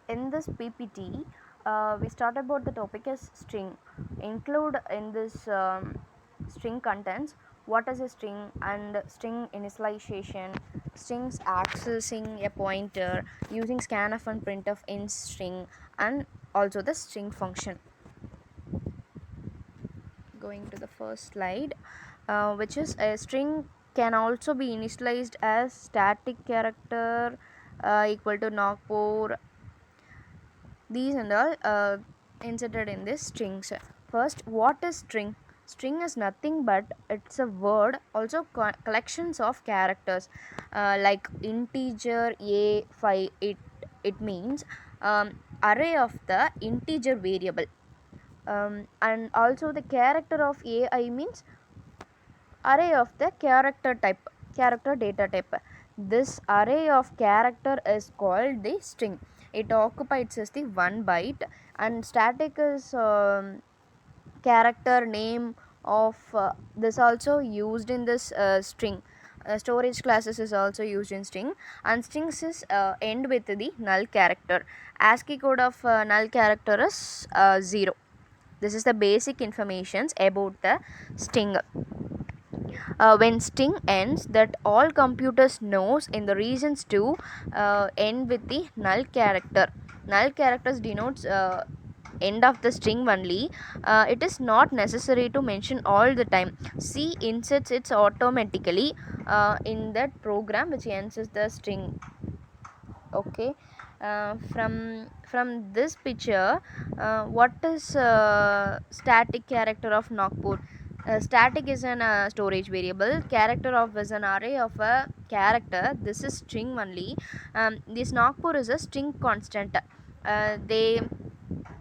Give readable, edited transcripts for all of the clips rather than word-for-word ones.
In this PPT, we start about the topic as string. Include in this string contents what is a string and string initialization, strings accessing a pointer using scanf and printf in string, and also the string function. Going to the first slide, which is a string can also be initialized as static character equal to Nagpur. These and all inserted in this strings. First, what is string? String is nothing but it's a word, also collections of characters, like integer a5. It means array of the integer variable, and also the character of ai means array of the character data type. This array of character is called the string. It occupies as the 1 byte, and static is character name of this also used in this string. Storage classes is also used in string, and strings is end with the null character. ASCII code of null character is 0. This is the basic informations about the string. When string ends, that all computers knows in the reasons to end with the null character. Null characters denotes end of the string only. It is not necessary to mention all the time. C inserts it automatically in that program which ends with the string. Okay. From this picture, what is static character of Nagpur? Static is an storage variable. Character of is an array of a character. This is string only. This Nagpur is a string constant. They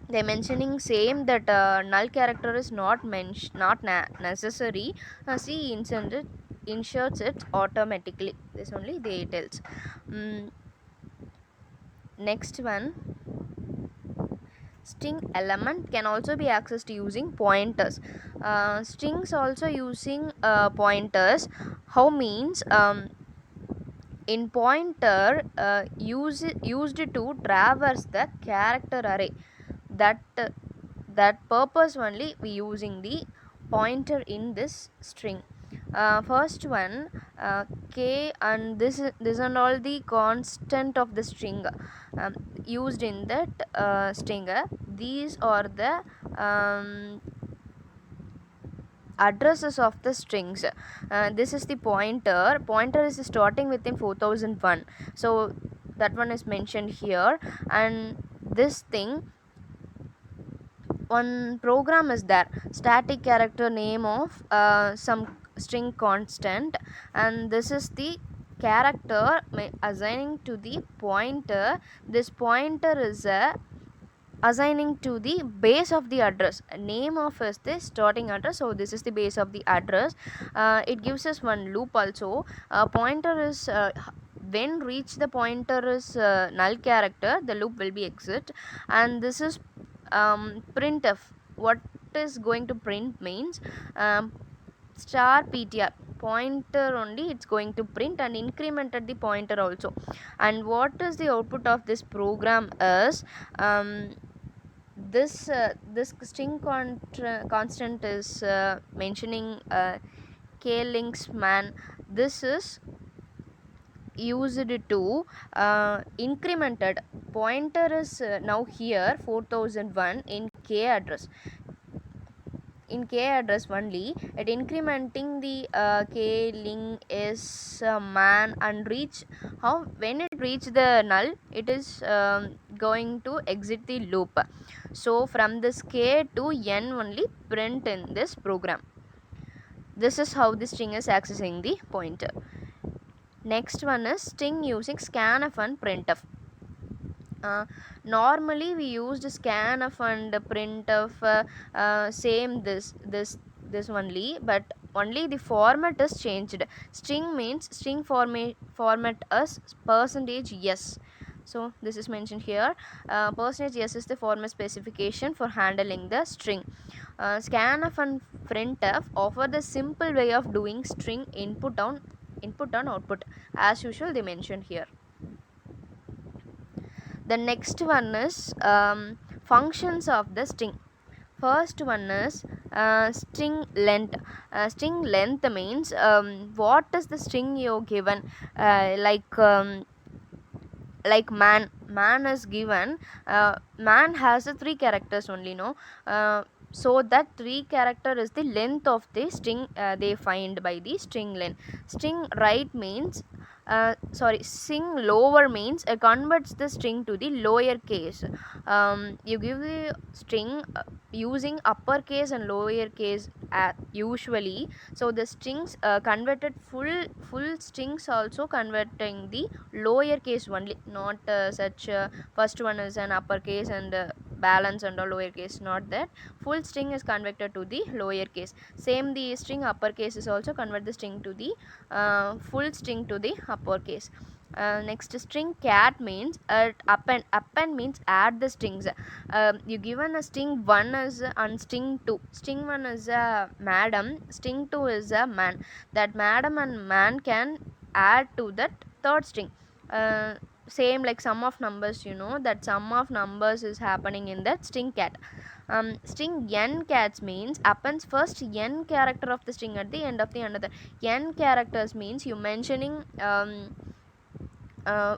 mentioning same that null character is not necessary. C inserts it automatically. This only they tells. Mm, Next one, string element can also be accessed using pointers. Strings also using pointers. How means, in pointer used to traverse the character array. That that purpose only we using the pointer in this string. First one, k, and this and all the constant of the string used in that string. These are the addresses of the strings. This is the pointer is starting within 4001, so that one is mentioned here. And this thing, one program is there, static character name of some string constant, and this is the character assigning to the pointer. This pointer is assigning to the base of the address. Name of is the starting address, so this is the base of the address. It gives us one loop also. Pointer is when reach the pointer is null character, the loop will be exit. And this is printf. What is going to print means, star ptr, pointer only it's going to print, and incremented the pointer also. And what is the output of this program is, this string constant is mentioning k-links man. This is used to incremented pointer is now here 4001 in k address. In k address only, at incrementing the k ling is man, and reach how when it reach the null, it is going to exit the loop. So from this k to n only print in this program. This is how the string is accessing the pointer. Next one is string using scanf and printf. Normally we used scanf and printf, same this only, but only the format is changed. String means string format as percentage %s. So this is mentioned here. Percentage %s is the format specification for handling the string. Scanf and printf offer the simple way of doing string input on output. As usual, they mentioned here. The next one is functions of the string. First one is string length. String length means what is the string you given, like man is given, man has a three characters only, no, so that three character is the length of the string, they find by the string length. String right means string lower means converts the string to the lower case. You give the string using uppercase and lower case usually. So the strings converted full strings also converting the lower case only, not such first one is an uppercase and balance and a lower case, not that. Full string is converted to the lower case. Same, the string uppercase is also convert the string to the full string to the uppercase. Next, string cat means append means add the strings. You given a string 1 is and string 2. String 1 is a madam, string 2 is a man. That madam and man can add to that third string. Same like sum of numbers, you know that sum of numbers is happening in that string cat. String n cats means appends first n character of the string at the end of the another. N characters means you mentioning uh,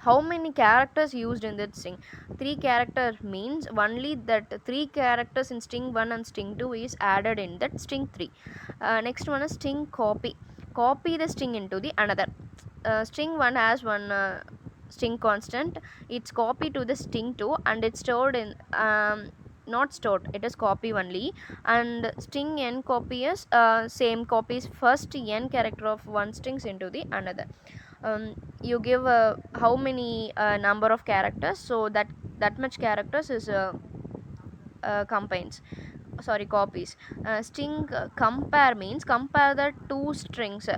how many characters used in that string. Three character means only that three characters in string 1 and string 2 is added in that string 3. Next one is string copy. Copy the string into the another. String 1 has one string constant, it's copy to the string 2 and it's stored in not stored, it is copy only. And string n copy is same copies first n character of one strings into the another. You give how many number of characters, so that much characters is combines, copies. String compare means compare the two strings.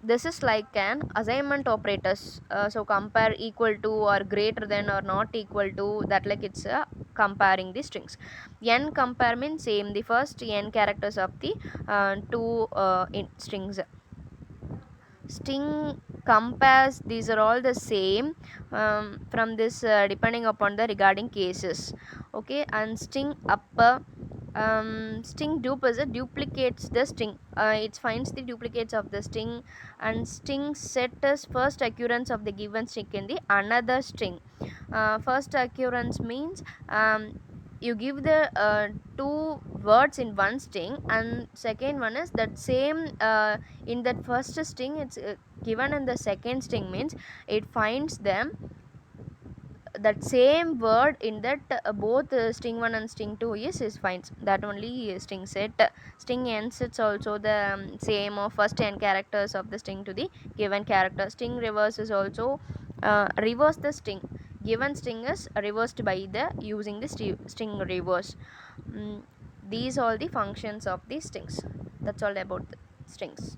This is like an assignment operators, so compare equal to or greater than or not equal to, that like it's comparing the strings. N compare means same the first n characters of the two strings. String compares, these are all the same from this depending upon the regarding cases. Okay, and string upper, string dupe is a duplicates the string, it finds the duplicates of the string. And string set is first occurrence of the given string in the another string. First occurrence means you give the two words in one string, and second one is that same in that first string it's given in the second string means it finds them that same word in that both string 1 and string 2 is finds that only string set. String n sets also the same of first n characters of the string to the given character. String reverse is also reverse the string, given string is reversed by the using the string reverse. These all the functions of the strings. That's all about the strings.